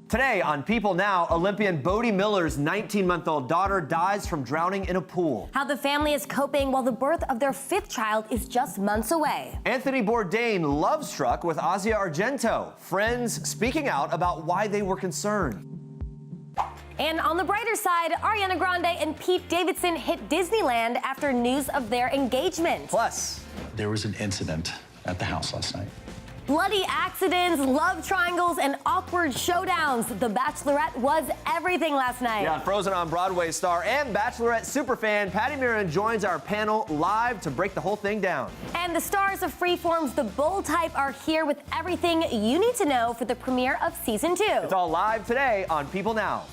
Today on People Now, Olympian Bode Miller's 19-month-old daughter dies from drowning in a pool. How the family is coping while the birth of their 5th child is just months away. Anthony Bourdain love-struck with Asia Argento. Friends speaking out about why they were concerned. And on the brighter side, Ariana Grande and Pete Davidson hit Disneyland after news of their engagement. Plus, there was an incident at the house last night. Bloody accidents, love triangles, and awkward showdowns. The Bachelorette was everything last night. Yeah, Frozen on Broadway star and Bachelorette superfan Patti Murin joins our panel live to break the whole thing down. And the stars of Freeform's The Bold Type are here with everything you need to know for the premiere of Season 2. It's all live today on People Now.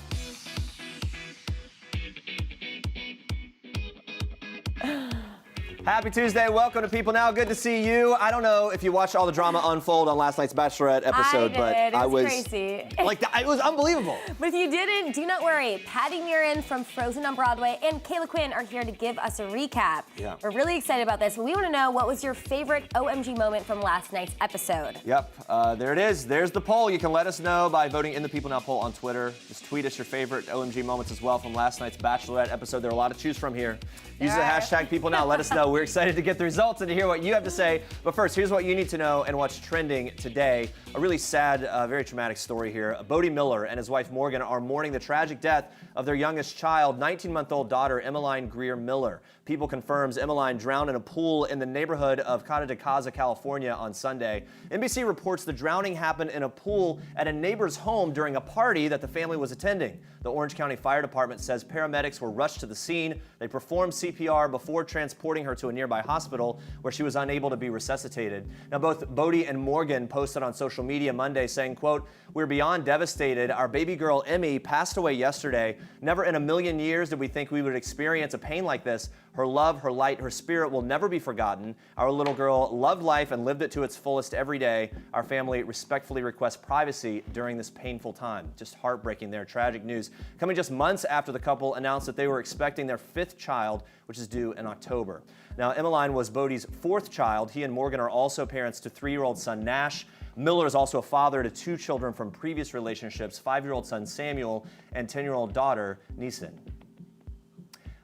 Happy Tuesday. Welcome to People Now. Good to see you. I don't know if you watched all the drama unfold on last night's Bachelorette episode, but it was crazy. It was unbelievable. But if you didn't, do not worry. Patti Murin from Frozen on Broadway and Kayla Quinn are here to give us a recap. Yeah. We're really excited about this. We want to know, what was your favorite OMG moment from last night's episode? Yep, there it is. There's the poll. You can let us know by voting in the People Now poll on Twitter. Just tweet us your favorite OMG moments as well from last night's Bachelorette episode. There are a lot to choose from here. Use the hashtag People Now. Let us know. We're excited to get the results and to hear what you have to say. But first, here's what you need to know and what's trending today. A really sad, very traumatic story here. Bode Miller and his wife Morgan are mourning the tragic death of their youngest child, 19-month-old daughter Emmeline Greer Miller. People confirms Emmeline drowned in a pool in the neighborhood of Casa de Casa, California on Sunday. NBC reports the drowning happened in a pool at a neighbor's home during a party that the family was attending. The Orange County Fire Department says paramedics were rushed to the scene. They performed CPR before transporting her to a nearby hospital where she was unable to be resuscitated. Now, both Bode and Morgan posted on social media Monday saying, quote, "We're beyond devastated. Our baby girl, Emmy, passed away yesterday. Never in a million years did we think we would experience a pain like this. Her love, her light, her spirit will never be forgotten. Our little girl loved life and lived it to its fullest every day. Our family respectfully requests privacy during this painful time." Just heartbreaking there. Tragic news coming just months after the couple announced that they were expecting their 5th child, which is due in October. Now, Emmeline was Bode's 4th child. He and Morgan are also parents to 3-year-old son Nash. Miller is also a father to 2 children from previous relationships, 5-year-old son Samuel and 10-year-old daughter Neeson.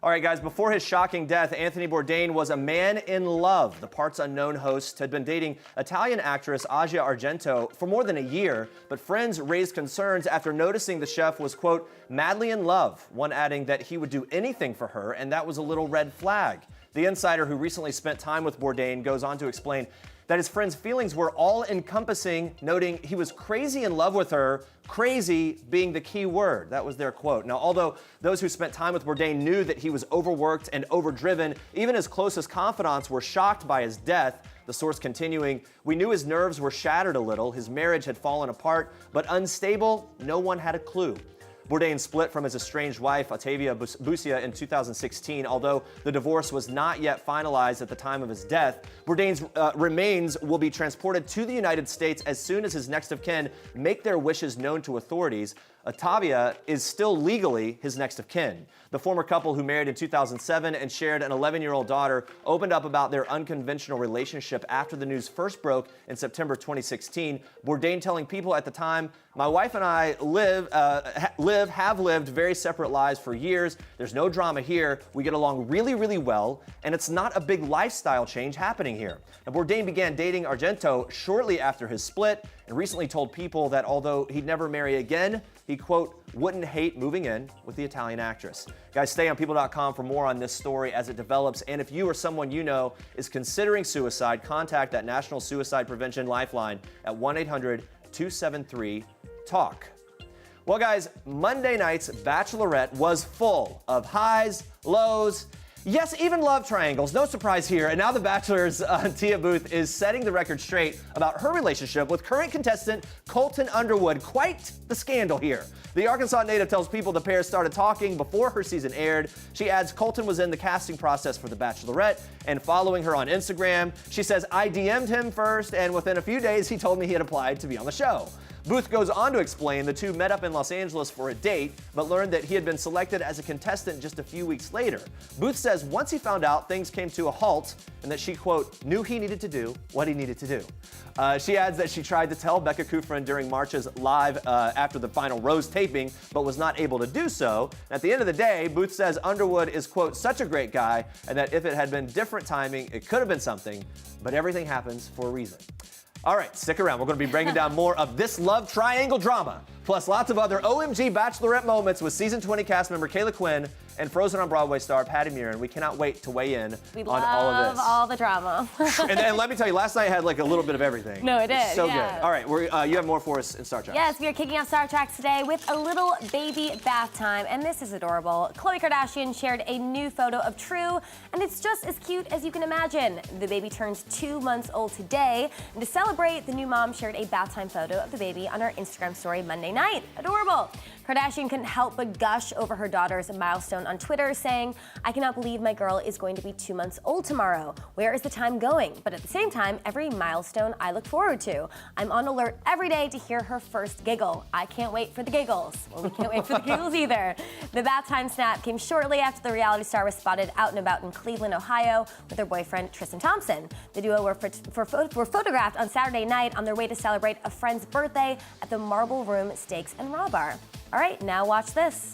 All right, guys, before his shocking death, Anthony Bourdain was a man in love. The Parts Unknown host had been dating Italian actress Asia Argento for more than a year, but friends raised concerns after noticing the chef was, quote, madly in love, one adding that he would do anything for her, and that was a little red flag. The insider who recently spent time with Bourdain goes on to explain that his friend's feelings were all-encompassing, noting he was crazy in love with her, crazy being the key word. That was their quote. Now, although those who spent time with Bourdain knew that he was overworked and overdriven, even his closest confidants were shocked by his death. The source continuing, "We knew his nerves were shattered a little, his marriage had fallen apart, but unstable, no one had a clue." Bourdain split from his estranged wife, Ottavia Busia, in 2016. Although the divorce was not yet finalized at the time of his death, Bourdain's remains will be transported to the United States as soon as his next of kin make their wishes known to authorities. Ottavia is still legally his next of kin. The former couple, who married in 2007 and shared an 11-year-old daughter, opened up about their unconventional relationship after the news first broke in September 2016. Bourdain telling People at the time, "My wife and I have lived very separate lives for years. There's no drama here. We get along really, really well, and it's not a big lifestyle change happening here." Now, Bourdain began dating Argento shortly after his split and recently told People that although he'd never marry again, he, quote, wouldn't hate moving in with the Italian actress. Guys, stay on People.com for more on this story as it develops. And if you or someone you know is considering suicide, contact that National Suicide Prevention Lifeline at 1-800-273-TALK. Well, guys, Monday night's Bachelorette was full of highs, lows, yes, even love triangles. No surprise here. And now The Bachelor's Tia Booth is setting the record straight about her relationship with current contestant Colton Underwood. Quite the scandal here. The Arkansas native tells People the pair started talking before her season aired. She adds Colton was in the casting process for The Bachelorette and following her on Instagram. She says, "I DM'd him first, and within a few days he told me he had applied to be on the show." Booth goes on to explain the two met up in Los Angeles for a date, but learned that he had been selected as a contestant just a few weeks later. Booth says once he found out, things came to a halt and that she, quote, knew he needed to do what he needed to do. She adds that she tried to tell Becca Kufrin during March's live after the final Rose taping, but was not able to do so. At the end of the day, Booth says Underwood is, quote, such a great guy, and that if it had been different timing, it could have been something, but everything happens for a reason. All right, stick around. We're going to be breaking down more of this love triangle drama, plus lots of other OMG Bachelorette moments with season 20 cast member Caila Quinn and Frozen on Broadway star Patti Murin. We cannot wait to weigh in on all of this. All the drama. and let me tell you, last night had like a little bit of everything. No, it did. So yeah. good. All right, you have more for us in Star Trek. Yes, we are kicking off Star Trek today with a little baby bath time, and this is adorable. Khloe Kardashian shared a new photo of True, and it's just as cute as you can imagine. The baby turns 2 months old today, and to celebrate, the new mom shared a bath time photo of the baby on her Instagram story Monday night. Adorable. Kardashian couldn't help but gush over her daughter's milestone on Twitter, saying, I cannot believe my girl is going to be 2 months old tomorrow. Where is the time going? But at the same time, every milestone I look forward to. I'm on alert every day to hear her first giggle. I can't wait for the giggles. Well, we can't wait for the giggles either. The bath time snap came shortly after the reality star was spotted out and about in Cleveland, Ohio with her boyfriend, Tristan Thompson. The duo were photographed on Saturday night on their way to celebrate a friend's birthday at the Marble Room Steaks and Raw Bar. All right, now watch this.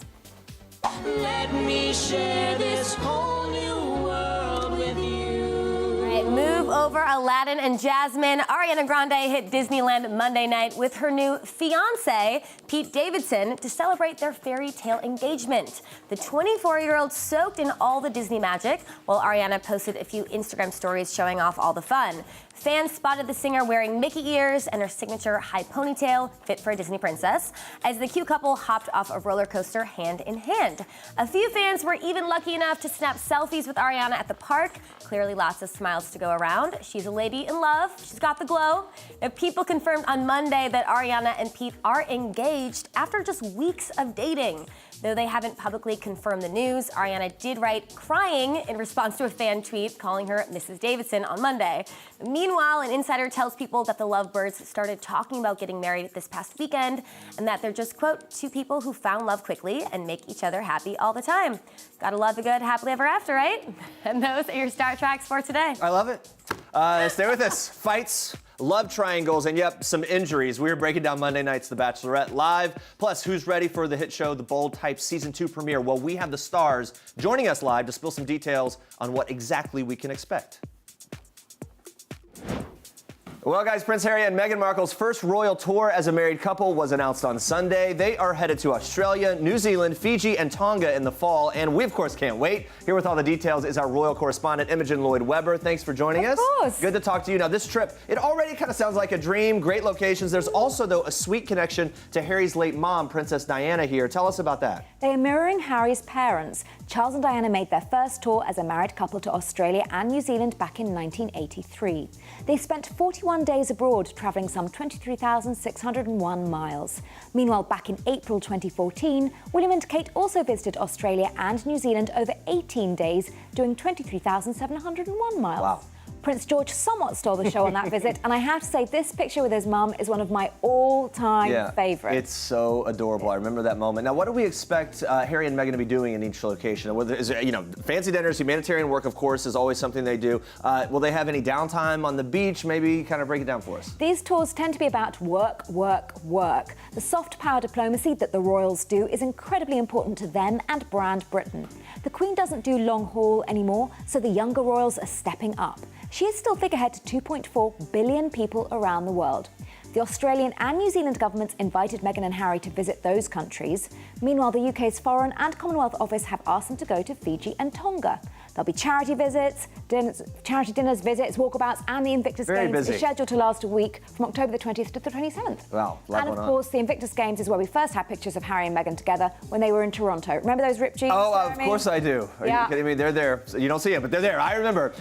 Let me share this whole new world with you. All right, move over Aladdin and Jasmine. Ariana Grande hit Disneyland Monday night with her new fiancé, Pete Davidson, to celebrate their fairy tale engagement. The 24-year-old soaked in all the Disney magic, while Ariana posted a few Instagram stories showing off all the fun. Fans spotted the singer wearing Mickey ears and her signature high ponytail, fit for a Disney princess, as the cute couple hopped off a roller coaster hand in hand. A few fans were even lucky enough to snap selfies with Ariana at the park. Clearly lots of smiles to go around. She's a lady in love. She's got the glow. Now, People confirmed on Monday that Ariana and Pete are engaged after just weeks of dating. Though they haven't publicly confirmed the news, Ariana did write crying in response to a fan tweet calling her Mrs. Davidson on Monday. Meanwhile, an insider tells People that the lovebirds started talking about getting married this past weekend and that they're just, quote, two people who found love quickly and make each other happy all the time. Gotta love the good happily ever after, right? And those are your Star Treks for today. I love it. Stay with us. Fights, love triangles, and yep, some injuries. We are breaking down Monday night's The Bachelorette live. Plus, who's ready for the hit show The Bold Type Season 2 premiere? Well, we have the stars joining us live to spill some details on what exactly we can expect. Well, guys, Prince Harry and Meghan Markle's first royal tour as a married couple was announced on Sunday. They are headed to Australia, New Zealand, Fiji, and Tonga in the fall, and we, of course, can't wait. Here with all the details is our royal correspondent, Imogen Lloyd-Webber. Thanks for joining us. Of course. Good to talk to you. Now, this trip, it already kind of sounds like a dream, great locations. There's also, though, a sweet connection to Harry's late mom, Princess Diana, here. Tell us about that. They are mirroring Harry's parents. Charles and Diana made their first tour as a married couple to Australia and New Zealand back in 1983. They spent 41 days abroad, travelling some 23,601 miles. Meanwhile, back in April 2014, William and Kate also visited Australia and New Zealand over 18 days, doing 23,701 miles. Wow. Prince George somewhat stole the show on that visit, and I have to say this picture with his mum is one of my all-time favourites. It's so adorable. I remember that moment. Now, what do we expect Harry and Meghan to be doing in each location? Is it, fancy dinners, humanitarian work, of course, is always something they do. Will they have any downtime on the beach? Maybe kind of break it down for us. These tours tend to be about work, work, work. The soft power diplomacy that the royals do is incredibly important to them and brand Britain. The Queen doesn't do long haul anymore, so the younger royals are stepping up. She is still figurehead to 2.4 billion people around the world. The Australian and New Zealand governments invited Meghan and Harry to visit those countries. Meanwhile, the UK's Foreign and Commonwealth Office have asked them to go to Fiji and Tonga. There'll be charity visits, charity dinners, visits, walkabouts, and the Invictus Games is scheduled to last a week from October the 20th to the 27th. Wow, and of course, the Invictus Games is where we first had pictures of Harry and Meghan together when they were in Toronto. Remember those ripped jeans? Oh, of course I do. Are you kidding me? They're there. So you don't see them, but they're there. I remember.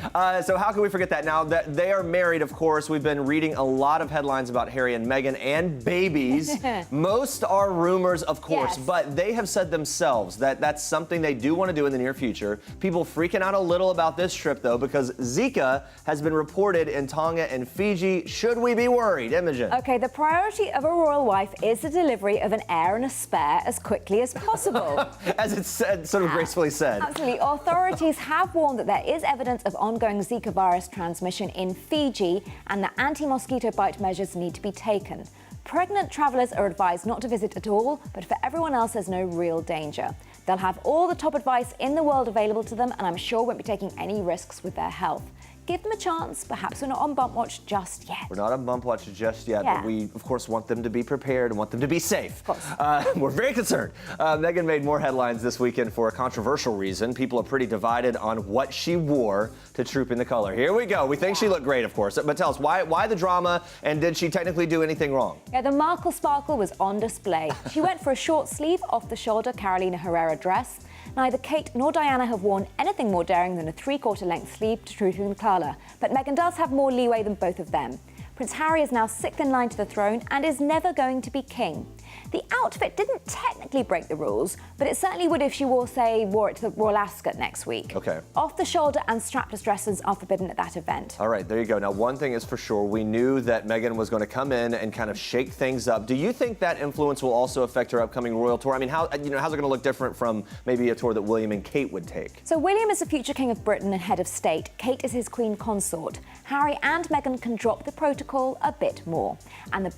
So how can we forget that? Now that they are married, of course, we've been reading a lot of headlines about Harry and Meghan and babies. Most are rumors, of course, but they have said themselves that that's something they do want to do in the near future. People freaking out a little about this trip, though, though, because Zika has been reported in Tonga and Fiji. Should we be worried? Imogen. Okay, the priority of a royal wife is the delivery of an heir and a spare as quickly as possible. As it's said, sort of gracefully said. Absolutely. Authorities have warned that there is evidence of ongoing Zika virus transmission in Fiji and that anti-mosquito bite measures need to be taken. Pregnant travellers are advised not to visit at all, but for everyone else there's no real danger. They'll have all the top advice in the world available to them, and I'm sure won't be taking any risks with their health. Give them a chance. Perhaps we're not on bump watch just yet. We're not on bump watch just yet, Yeah. but we, of course, want them to be prepared and want them to be safe. Of course. We're very concerned. Meghan made more headlines this weekend for a controversial reason. People are pretty divided on what she wore to Troop in the Color. Here we go. We think she looked great, of course. But tell us, why the drama, and did she technically do anything wrong? Yeah, the Markle Sparkle was on display. She went for a short sleeve, off-the-shoulder Carolina Herrera dress. Neither Kate nor Diana have worn anything more daring than a three-quarter length sleeve to Troop in the Color, but Meghan does have more leeway than both of them. Prince Harry is now sixth in line to the throne and is never going to be king. The outfit didn't technically break the rules, but it certainly would if she wore it to the Royal Ascot next week. Okay. Off-the-shoulder and strapless dresses are forbidden at that event. All right, there you go. Now, one thing is for sure, we knew that Meghan was going to come in and kind of shake things up. Do you think that influence will also affect her upcoming royal tour? I mean, how's it going to look different from maybe a tour that William and Kate would take? So William is the future King of Britain and head of state. Kate is his Queen consort. Harry and Meghan can drop the protocol a bit more. And the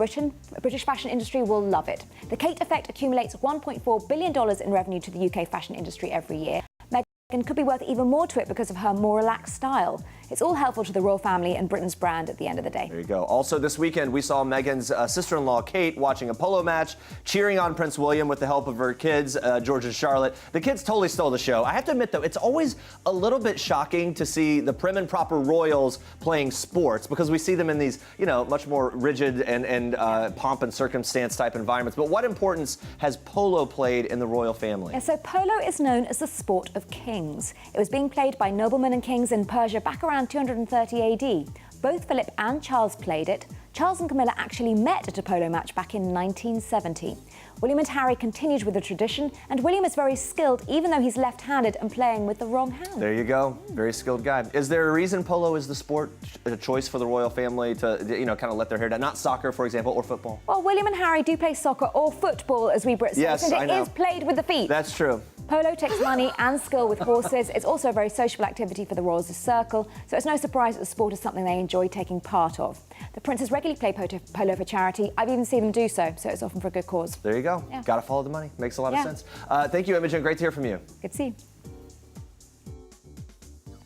British fashion industry will love it. The Kate effect accumulates $1.4 billion in revenue to the UK fashion industry every year. Meghan could be worth even more to it because of her more relaxed style. It's all helpful to the royal family and Britain's brand at the end of the day. There you go. Also this weekend, we saw Meghan's sister-in-law, Kate, watching a polo match, cheering on Prince William with the help of her kids, George and Charlotte. The kids totally stole the show. I have to admit, though, it's always a little bit shocking to see the prim and proper royals playing sports because we see them in these, much more rigid and pomp and circumstance type environments. But what importance has polo played in the royal family? Yeah, so polo is known as the sport of kings. It was being played by noblemen and kings in Persia back around 230 AD. Both Philip and Charles played it. Charles and Camilla actually met at a polo match back in 1970. William and Harry continued with the tradition, and William is very skilled, even though he's left-handed and playing with the wrong hand. There you go. Very skilled guy. Is there a reason polo is the sport, a choice for the royal family to, kind of let their hair down? Not soccer, for example, or football? Well, William and Harry do play soccer or football, as we Brits say, Yes, since I it know. is played with the feet. That's true. Polo takes money and skill with horses. It's also a very sociable activity for the royals' circle, so it's no surprise that the sport is something they enjoy taking part of. The princes regularly play polo for charity. I've even seen them do so it's often for a good cause. There you go. Yeah. Got to follow the money. Makes a lot of Yeah. sense. Thank you, Imogen. Great to hear from you. Good to see you.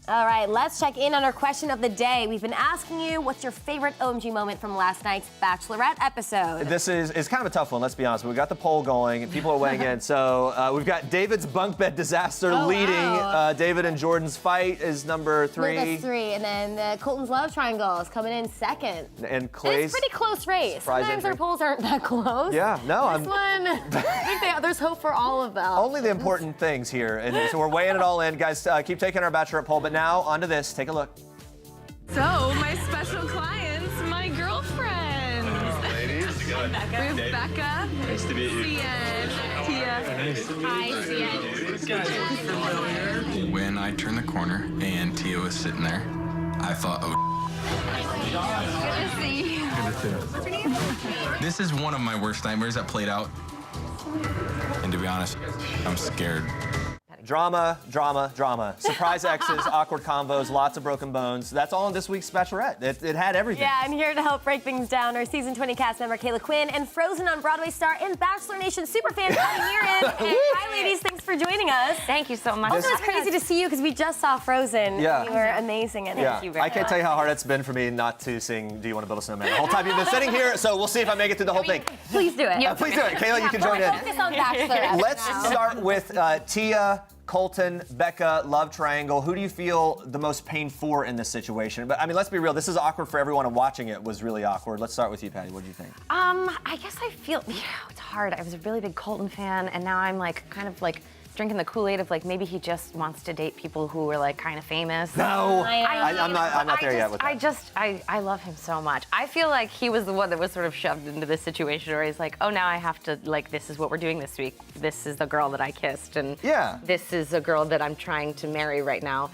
All right, let's check in on our question of the day. We've been asking you, what's your favorite OMG moment from last night's Bachelorette episode? This is kind of a tough one, let's be honest. We got the poll going, and people are weighing in. So we've got David's bunk bed disaster leading. wow. David and Jordan's fight is number 3. No, that's 3. And then Colton's love triangle is coming in second. And And Clay's it's a pretty close race. surprise Sometimes our entry. polls aren't that close. Yeah, no, This one, I think there's hope for all of them. only the important things here. And so we're weighing it all in. Guys, keep taking our Bachelorette poll. But now, onto this. Take a look. So, my special clients, my girlfriends. Ladies, We have Becca. Nice to meet you. Cian, Tia. Hi, Cian. when I turned the corner and Tia was sitting there, I thought, oh, Good to see you. What's your name? this is one of my worst nightmares that played out. And to be honest, I'm scared. Drama, drama, drama. Surprise exes, awkward convos, lots of broken bones. That's all in this week's Bachelorette. It had everything. Yeah, and here to help break things down are season 20 cast member Caila Quinn and Frozen on Broadway star and Bachelor Nation superfan Patti Murin. And hi, ladies, thanks for joining us. Thank you so much. Also, it's crazy to see you because we just saw Frozen. Yeah. You were amazing in it. Yeah, Thank you very I can't much. tell you how hard it's been for me not to sing Do You Want to Build a Snowman the whole time you've been sitting here, so we'll see if I make it through the whole thing. Please do it. Please do it. Kayla, you can join in. Focus on Bachelorette. Let's start with Tia, Colton, Becca, love triangle. Who do you feel the most pain for in this situation? But I mean, let's be real. This is awkward for everyone, and watching it was really awkward. Let's start with you, Patti. What do you think? I guess I feel, it's hard. I was a really big Colton fan, and now I'm kind of drinking the Kool-Aid of maybe he just wants to date people who are kind of famous. No, I I'm not there yet with that. I love him so much. I feel like he was the one that was sort of shoved into this situation where he's like, oh, now I have to, this is what we're doing this week. This is the girl that I kissed, and Yeah. this is a girl that I'm trying to marry right now.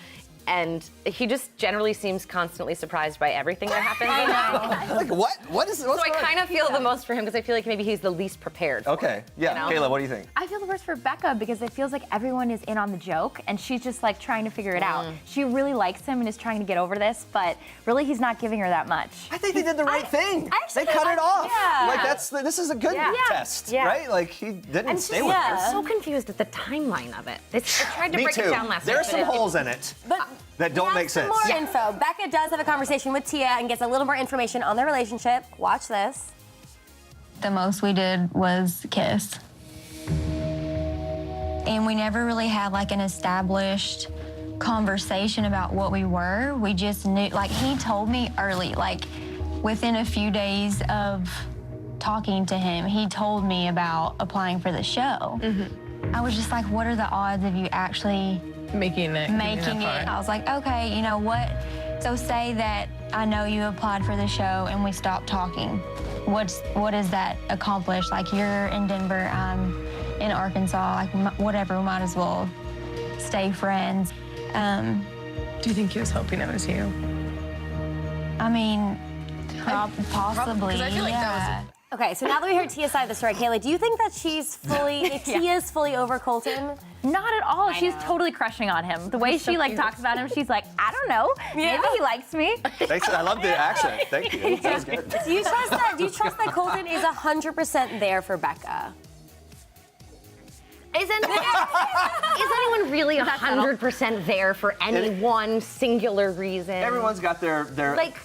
and he just generally seems constantly surprised by everything that happens. Like what? What's So I kind of feel the most for him because I feel like maybe he's the least prepared. Okay, yeah. You know? Kayla, what do you think? I feel the worst for Becca because it feels like everyone is in on the joke and she's just like trying to figure it out. She really likes him and is trying to get over this, but really he's not giving her that much. I think they did the right thing. actually They cut it off. yeah. Like this is a good test, Yeah. right? Like he didn't stay with I'm her. so confused at the timeline of it. I tried to Me break too. it down last night. There's some but holes in it But that don't we have make sense. some more info. Becca does have a conversation with Tia and gets a little more information on their relationship. Watch this. The most we did was kiss. And we never really had like an established conversation about what we were. We just knew, like he told me early, like within a few days of talking to him, he told me about applying for the show. I was just like, what are the odds of you actually Making it. I was like, okay, you know what? So say that I know you applied for the show and we stopped talking. What does that accomplish? Like you're in Denver, I'm in Arkansas, like whatever, we might as well stay friends. Do you think he was hoping it was you? I mean, possibly, 'cause I feel like that was Okay, so now that we heard Tia's side of the story, Kayla, do you think that she's fully, that Tia's fully over Colton? Not at all. She's totally crushing on him. The way she like talks about him, she's like, I don't know. Maybe he likes me. Thanks. I love the accent. Thank you. That was good. Do you trust that? Do you trust that Colton is 100% there for Becca? Is anyone really 100% there for any one singular reason? Everyone's got their like.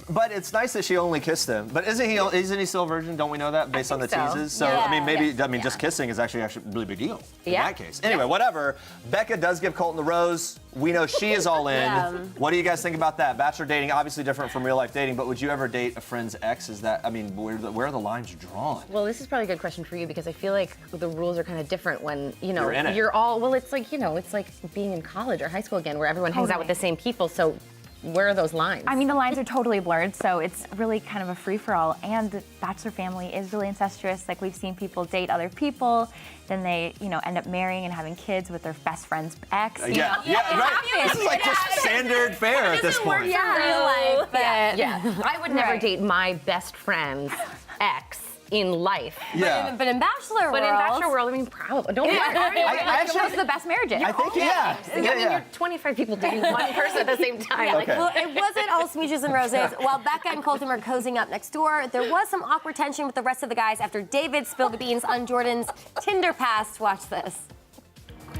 But it's nice that she only kissed him. But isn't he still a virgin? Don't we know that based on the so. teases? So Yeah. I mean, maybe just kissing is actually a really big deal in Yeah. that case. Anyway, whatever. Becca does give Colton the rose. We know she is all in. What do you guys think about that? Bachelor dating, obviously different from real life dating, but would you ever date a friend's ex? Is that, I mean, where are the lines drawn? Well, this is probably a good question for you because I feel like the rules are kind of different when, you know, You're in it. you're all, well, it's like, you know, it's like being in college or high school again where everyone hangs out with the same people. So where are those lines? I mean, the lines are totally blurred, so it's really kind of a free-for-all. And the Bachelor family is really incestuous. Like, we've seen people date other people, then they, you know, end up marrying and having kids with their best friend's ex. you know? Right. This is like just standard fare at this point. Yeah. Real life, but yeah. I would never date my best friend's ex in life. Yeah. But in Bachelor But world, in Bachelor world, I mean, probably. Don't actually- Those are the best marriages. I think, I mean, you're 25 people dating one person at the same time. Like, Okay. well, it wasn't all smooches and roses. While Becca and Colton were cozying up next door, there was some awkward tension with the rest of the guys after David spilled the beans on Jordan's Tinder past. Watch this.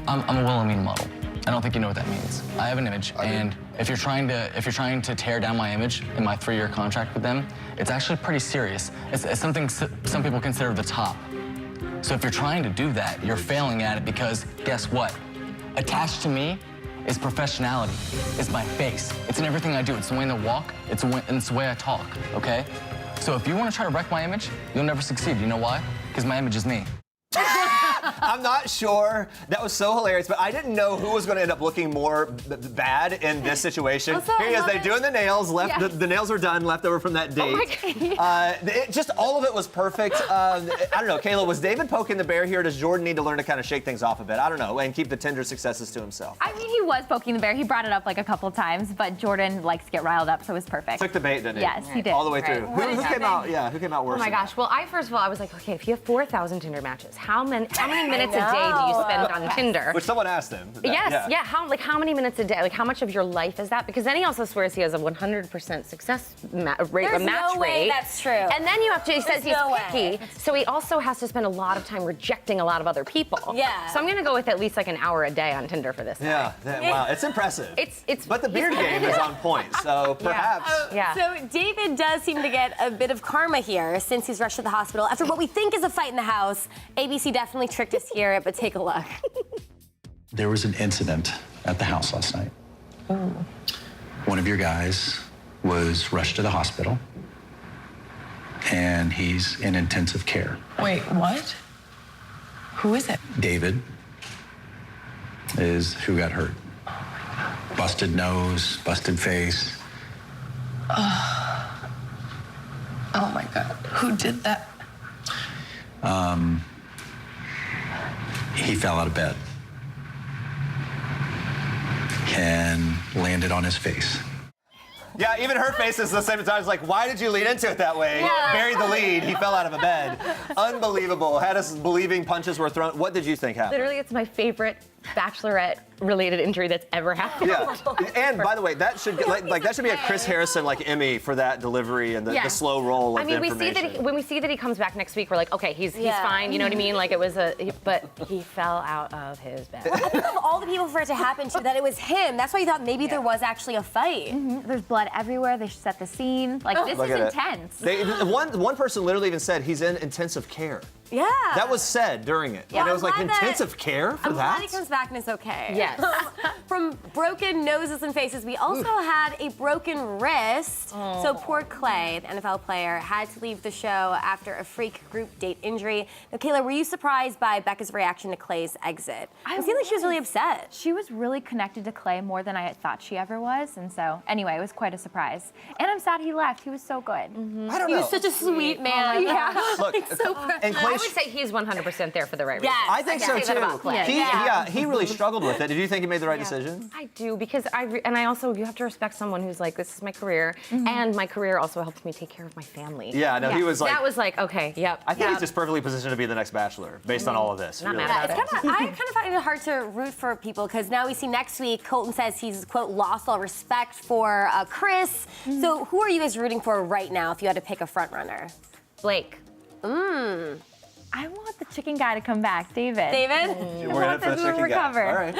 I'm a well-meaning model. I don't think you know what that means. I have an image, and if you're trying to tear down my image in my 3-year contract with them, it's actually pretty serious. It's something some people consider the top. So if you're trying to do that, you're failing at it because guess what? Attached to me is professionality. It's my face. It's in everything I do. It's the way I walk. It's the way I talk. Okay? So if you want to try to wreck my image, you'll never succeed. You know why? Because my image is me. I'm not sure. That was so hilarious, but I didn't know who was going to end up looking more bad in this situation. Also, Here he is. I love They doing the nails. The nails are done, left over from that date. Just all of it was perfect. I don't know, Kayla, was David poking the bear here? Does Jordan need to learn to kind of shake things off a bit? I don't know, and keep the Tinder successes to himself. I mean, he was poking the bear. He brought it up like a couple times, but Jordan likes to get riled up, so it was perfect. Took the bait, didn't he? Yes, he did. All the way through. Who came out? Yeah, who came out worse? oh my gosh. Well, first of all, I was like, okay, if you have 4,000 Tinder matches, how many minutes a day do you spend on Tinder? Which someone asked him. Yes, yeah. How many minutes a day? Like, how much of your life is that? Because then he also swears he has a 100% success rate, There's a match no way rate. that's true. And then you have to. He says he's no picky, so he also has to spend a lot of time rejecting a lot of other people. Yeah. So I'm gonna go with at least like an hour a day on Tinder for this. Yeah. Wow, it's impressive. It's. But the beard game is on point, so perhaps. Yeah. So David does seem to get a bit of karma here since he's rushed to the hospital after what we think is a fight in the house. ABC definitely tricked us here, but take a look. There was an incident at the house last night. One of your guys was rushed to the hospital, and he's in intensive care. Wait, what? Who is it? David is who got hurt. Busted nose, busted face. Oh my God. Who did that? He fell out of bed. and landed on his face. Yeah, even her face is the same time. It's like, why did you lead into it that way? Buried the lead. He fell out of a bed. Unbelievable. Had us believing punches were thrown. What did you think happened? Literally, it's my favorite Bachelorette-related injury that's ever happened. Yeah, and by the way, that should that should be a Chris Harrison Emmy for that delivery and the slow roll of I mean, the we see that when we see that he comes back next week, we're like, okay, he's fine. You know what I mean? Like it was but he fell out of his bed. I think of all the people for it to happen to, that it was him. That's why you thought maybe there was actually a fight. There's blood everywhere. They set the scene. Like this is intense. One person literally even said he's in intensive care. Yeah. That was said during it. Yeah, And it was like I'm glad intensive care for I'm that? glad he comes back and is okay. Yes. From broken noses and faces, we also had a broken wrist. So poor Khloé, the NFL player, had to leave the show after a freak group date injury. Now, Caila, were you surprised by Becca's reaction to Khloé's exit? I feel like she was really upset. She was really connected to Khloé more than I thought she ever was, and so anyway, it was quite a surprise. And I'm sad he left. He was so good. I don't know. He was such a sweet man. Yeah. Look, and I would say he's 100% there for the right reason. Yes. I think so too. He really struggled with it. Did you think he made the right decision? I do, because I also, you have to respect someone who's like, this is my career, and my career also helps me take care of my family. Yeah, no, he was like. That was like, okay, yep. I think he's just perfectly positioned to be the next Bachelor based on all of this. Not really. mad about it. I kind of find it hard to root for people because now we see next week Colton says he's, quote, lost all respect for Chris. So who are you guys rooting for right now if you had to pick a front runner? Blake. I want the chicken guy to come back, David. David? We're gonna put chicken recover. guy. All right.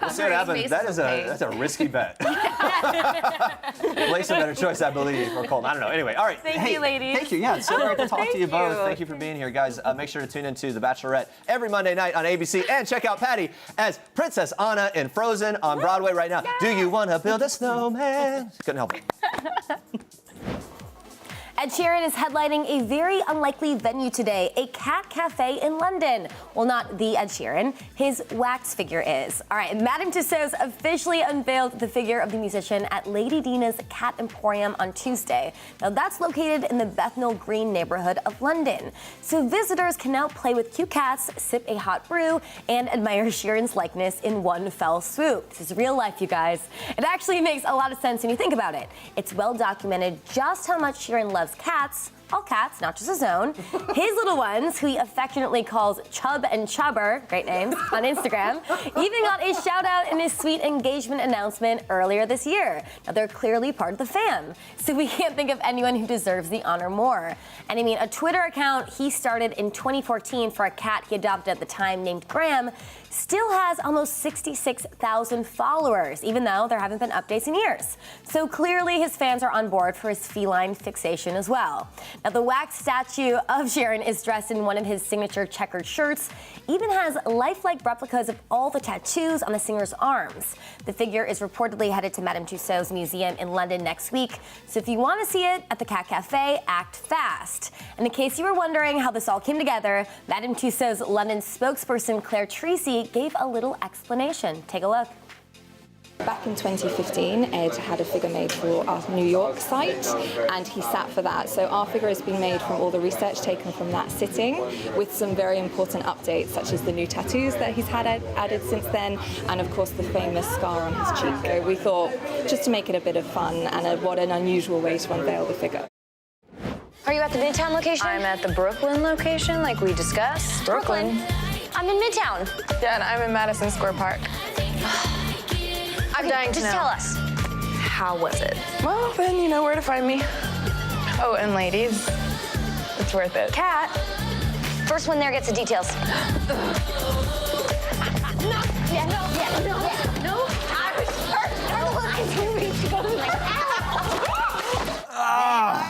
We'll see what happens. That's a risky bet. Blake's a better choice, I believe, or Colton. I don't know. Anyway, all right. Thank you, ladies. Thank you. Yeah, it's so great to talk to you both. you. Thank you for being here, guys. Make sure to tune into The Bachelorette every Monday night on ABC and check out Patti as Princess Anna in Frozen on Broadway right now. Do you want to build a snowman? Couldn't help it. Ed Sheeran is headlining a very unlikely venue today, a cat cafe in London. Well, not the Ed Sheeran, his wax figure is. All right, Madame Tussauds officially unveiled the figure of the musician at Lady Dina's Cat Emporium on Tuesday. Now, that's located in the Bethnal Green neighborhood of London. So visitors can now play with cute cats, sip a hot brew, and admire Sheeran's likeness in one fell swoop. This is real life, you guys. It actually makes a lot of sense when you think about it. It's well documented just how much Sheeran loves cats, all cats, not just his own. His little ones, who he affectionately calls Chub and Chubber, great names, on Instagram, even got a shout out in his sweet engagement announcement earlier this year. Now, they're clearly part of the fam, so we can't think of anyone who deserves the honor more. And I mean, a Twitter account he started in 2014 for a cat he adopted at the time named Graham still has almost 66,000 followers, even though there haven't been updates in years. So clearly his fans are on board for his feline fixation as well. Now, the wax statue of Sheeran is dressed in one of his signature checkered shirts, even has lifelike replicas of all the tattoos on the singer's arms. The figure is reportedly headed to Madame Tussauds Museum in London next week, so if you want to see it at the Cat Cafe, act fast. And in case you were wondering how this all came together, Madame Tussauds London spokesperson Claire Treacy gave a little explanation. Take a look. Back in 2015, Ed had a figure made for our New York site, and he sat for that. So our figure has been made from all the research taken from that sitting, with some very important updates, such as the new tattoos that he's had added since then, and of course the famous scar on his cheek. So we thought, just to make it a bit of fun, and what an unusual way to unveil the figure. Are you at the Midtown location? I'm at the Brooklyn location, like we discussed. Brooklyn. I'm in Midtown. Yeah, and I'm in Madison Square Park. I'm dying to know. Just tell us. How was it? Well, then you know where to find me. Oh, and ladies, it's worth it. Cat. First one there gets the details. No. I was first. Our lines were reaching. We're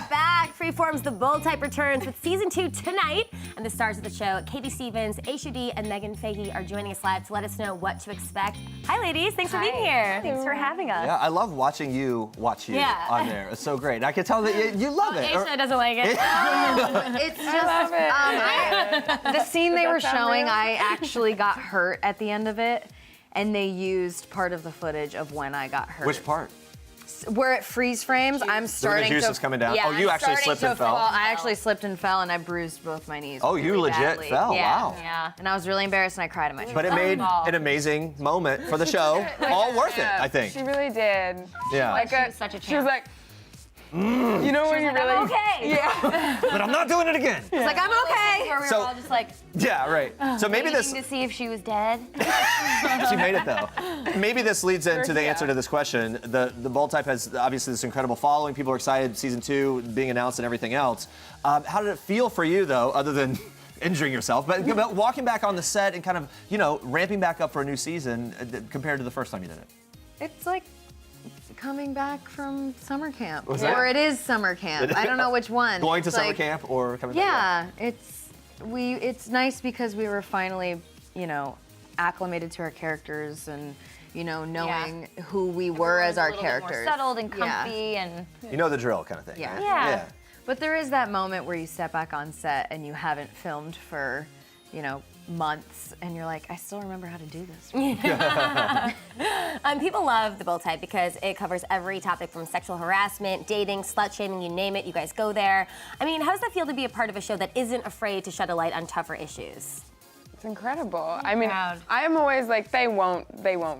back. Freeform's The Bold Type returns with season 2 tonight, and the stars of the show, Katie Stevens, Aisha D, and Meghann Fahy, are joining us live to let us know what to expect. Hi, ladies. Thanks for being here. Thanks for having us. Yeah, I love watching you watch you on there. It's so great. I can tell that you love it. Aisha doesn't like it. It's just the scene they were showing. I actually got hurt at the end of it, and they used part of the footage of when I got hurt. Which part? we're at freeze frames. I'm starting juice to. is coming down. Yeah, Oh, you I'm actually starting slipped to and fell. Well, I actually slipped and fell, and I bruised both my knees. Oh, you really legit badly. fell. Yeah. Wow. Yeah, and I was really embarrassed, and I cried at my show. But it made an amazing moment for the show. All worth it, I think. She really did. Yeah. Like She was such a she was champ. like, you know when you really. I'm okay. Yeah. But I'm not doing it again. It's like, I'm okay. Where we So- were all just like Yeah, right. So maybe waiting this. to see if she was dead. She made it though. Maybe this leads into the answer to this question. The Bold Type has obviously this incredible following. People are excited. Season 2 being announced and everything else. How did it feel for you though, other than injuring yourself, but walking back on the set and kind of ramping back up for a new season compared to the first time you did it? It's like coming back from summer camp, Was that- or it is summer camp. I don't know which one. Going to It's summer like- camp or coming back? Yeah, it's nice because we were finally, acclimated to our characters and, knowing who we were as our characters. More settled and comfy and. You know the drill kind of thing. Yeah. right? Yeah. But there is that moment where you step back on set and you haven't filmed for, months, and you're like, I still remember how to do this. People love the Bold Type because it covers every topic from sexual harassment, dating, slut shaming, you name it, you guys go there. I mean, how does that feel to be a part of a show that isn't afraid to shed a light on tougher issues? It's incredible. I mean, I am always like, they won't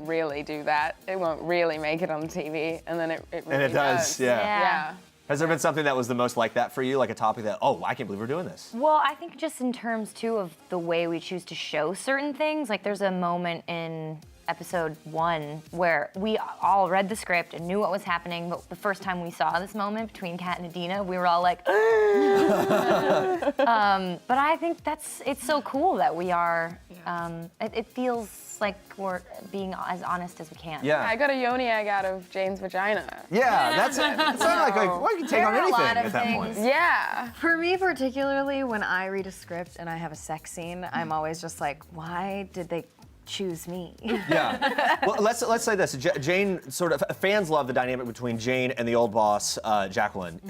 really do that. They won't really make it on TV, and then it really And it does, yeah. Yeah. Has there been something that was the most like that for you, like a topic that, oh, I can't believe we're doing this? Well, I think just in terms, too, of the way we choose to show certain things. Like, there's a moment in episode 1 where we all read the script and knew what was happening, but the first time we saw this moment between Kat and Adina, we were all like, but I think it's so cool that we are, it feels like we're being as honest as we can. Yeah. I got a yoni egg out of Jane's vagina. Yeah, that's it. It's not like well, you can take on anything at that point. Yeah. For me particularly, when I read a script and I have a sex scene, I'm always just like, why did they choose me? Yeah. Well, let's say this. Jane, sort of, fans love the dynamic between Jane and the old boss, Jacqueline.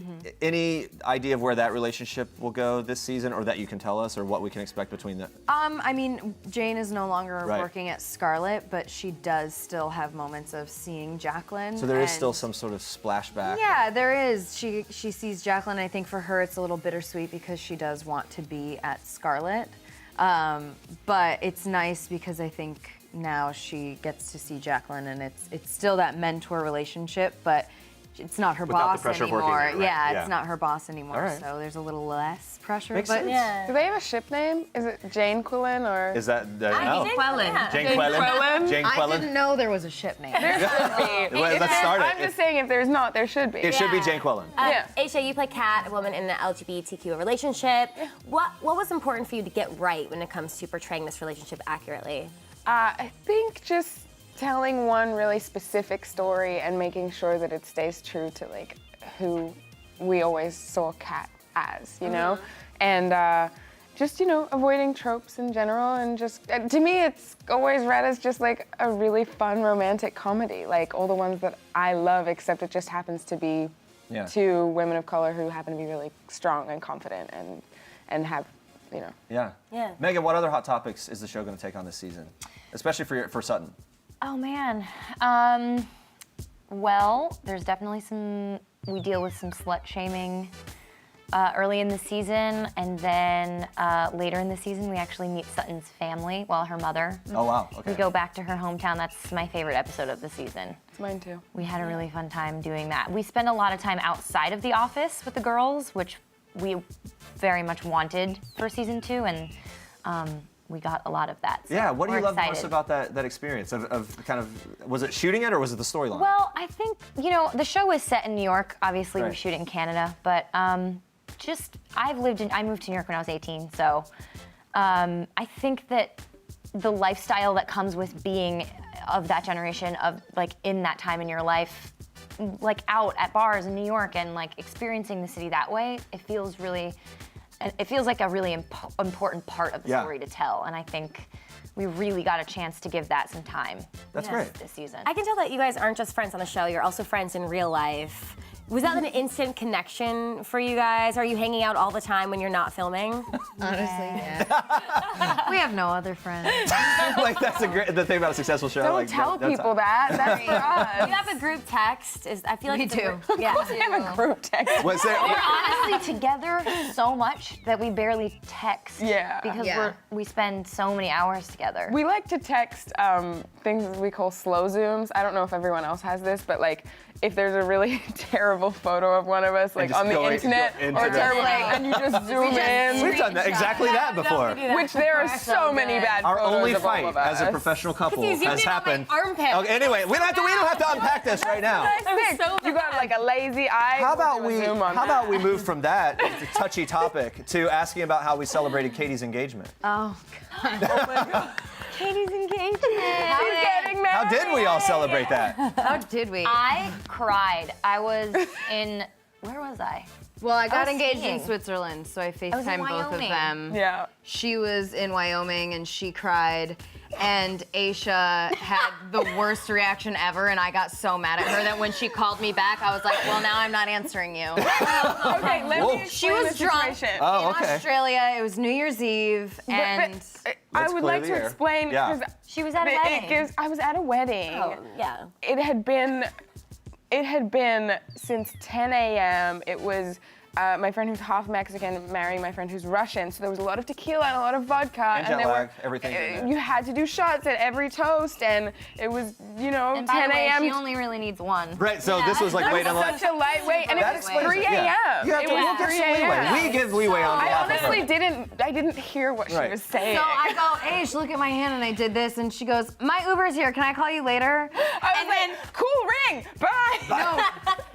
Any idea of where that relationship will go this season, or that you can tell us, or what we can expect between them? I mean, Jane is no longer Right. working at Scarlet, but she does still have moments of seeing Jacqueline. So there is and- still some sort of splashback. Yeah, there is. She sees Jacqueline. I think for her it's a little bittersweet because she does want to be at Scarlet. But it's nice because I think now she gets to see Jacqueline, and it's still that mentor relationship, but it's not her Without the boss pressure of anymore. working there, right? Yeah, Yeah. it's not her boss anymore. All right. So there's a little less pressure. Makes but sense. Yeah. Do they have a ship name? Is it Jane Quillen or? Is that no? Quellen. Jane Quellen. Jane I Quellen. didn't know there was a ship name. There should be. Well, let's start it. I'm just saying, if there's not, there should be. It should be Jane Quellen. Yeah. Aisha, you play Kat, a woman in an LGBTQ relationship. What was important for you to get right when it comes to portraying this relationship accurately? I think just telling one really specific story and making sure that it stays true to like who we always saw Kat as, and just avoiding tropes in general, and just to me it's always read as just like a really fun romantic comedy, like all the ones that I love, except it just happens to be two women of color who happen to be really strong and confident and have Yeah. Meghann, what other hot topics is the show going to take on this season, especially for Sutton? Oh, man. Well, there's definitely we deal with some slut shaming early in the season, and then later in the season, we actually meet Sutton's family, her mother. Oh, wow. Okay. We go back to her hometown. That's my favorite episode of the season. It's mine too. We had a really fun time doing that. We spend a lot of time outside of the office with the girls, which we very much wanted for season 2, and we got a lot of that. So Yeah, what do you we're love most excited. about that experience of kind of, was it shooting it or was it the storyline? Well, I think, the show is set in New York. Obviously, we Right. shoot it in Canada, but I moved to New York when I was 18, so I think that the lifestyle that comes with being of that generation, of like in that time in your life, like out at bars in New York and like experiencing the city that way, it feels like a really important part of the story to tell, and I think we really got a chance to give that some time. That's great. This season. I can tell that you guys aren't just friends on the show, you're also friends in real life. Was that an instant connection for you guys? Are you hanging out all the time when you're not filming? Honestly, yeah. We have no other friends. Like that's the thing about a successful show. Don't like, tell people that. That's for us. You have a group text. I feel like We it's do. Yeah. We have a group text. Was there? We're honestly together so much that we barely text. Yeah. Because Yeah. we spend so many hours together. We like to text things we call slow zooms. I don't know if everyone else has this, but like if there's a really terrible photo of one of us like just on the go internet into or the- terrible, and you just zoom in. We've done that, exactly that before. Which there are so many bad Our photos only of all fight of us. as a professional couple you zoomed has in on my happened. armpit. Okay, anyway, we don't have to unpack this right now. You got like a lazy eye. How about we'll do a zoom on how about that. we move from that touchy topic to asking about how we celebrated Katie's engagement? Oh, God. Katie's engagement. She's getting married. How did we all celebrate that? How did we? I cried. I was in, where was I? Well, I got was engaged skiing. in Switzerland, so I was in FaceTimed both of Wyoming. them. Yeah. She was in Wyoming and she cried. And Aisha had the worst reaction ever, and I got so mad at her that when she called me back, I was like, well, now I'm not answering you. Okay, let Whoa. me She explain was the drunk situation. Oh, in okay. Australia. It was New Year's Eve, and I Let's would clear like the to air. explain Yeah. because She was at a wedding. I was at a wedding. Oh, yeah. It had been since 10 a.m. It was my friend who's half Mexican marrying my friend who's Russian, so there was a lot of tequila and a lot of vodka, And jet there lag, everything in there. You had to do shots at every toast, and it was And by 10 the way, a.m. she only really needs one. Right, so this was like waiting on Such a lightweight, and it That was explains 3 it, a.m. yeah. You have to, It was we'll give 3 some leeway. a.m. We give leeway on I behalf of honestly her. didn't hear what Right. she was saying. so I go, Aish, look at my hand, and I did this, and she goes, my Uber's here, can I call you later? I was like, cool ring, bye. No,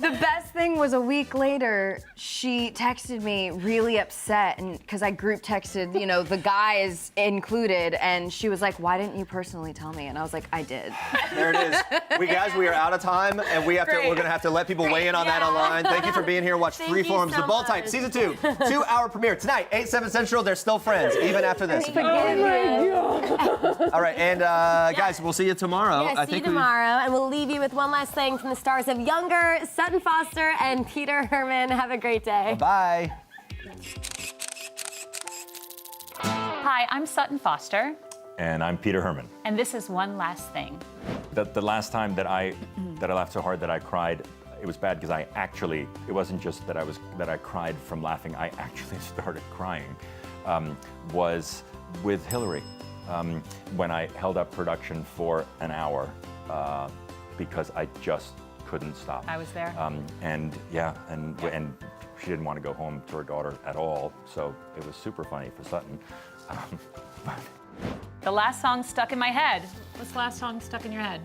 the best thing was a week later, she texted me really upset, and because I group texted, the guys included, and she was like, why didn't you personally tell me? And I was like, I did. There it is. We are out of time, and we're gonna have to let people weigh in on that online. Thank you for being here. Watch Freeform's The Ball Type Season 2, 2-hour premiere tonight, 8, 7 Central. They're still friends, even after this. All right, and guys, we'll see you tomorrow. Yeah, see you tomorrow, and we'll leave you with one last thing from the stars of Younger, Sutton Foster, and Peter Herman. Have a great day. Bye. Hi, I'm Sutton Foster, And I'm Peter Herman. and this is One Last Thing. The last time that I laughed so hard that I cried, it was bad because it wasn't just that I cried from laughing, I actually started crying, was with Hillary, when I held up production for an hour because I just couldn't stop. I was there. And she didn't want to go home to her daughter at all, so it was super funny for Sutton. The last song stuck in my head. What's the last song stuck in your head?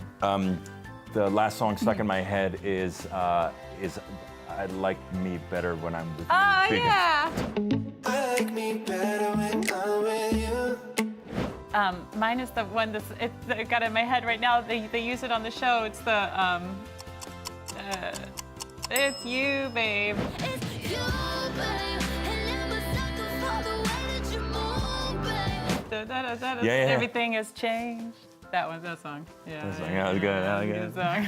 The last song stuck in my head is I Like Me Better When I'm With You. Oh, yeah. I like me better when I'm with you. Mine is the one that got in my head right now. They use it on the show. It's the it's you, babe. It's you, babe, and I'm a sucker for the way that you move, babe. Yeah. Everything has changed. That song. Yeah. That was good. Good song.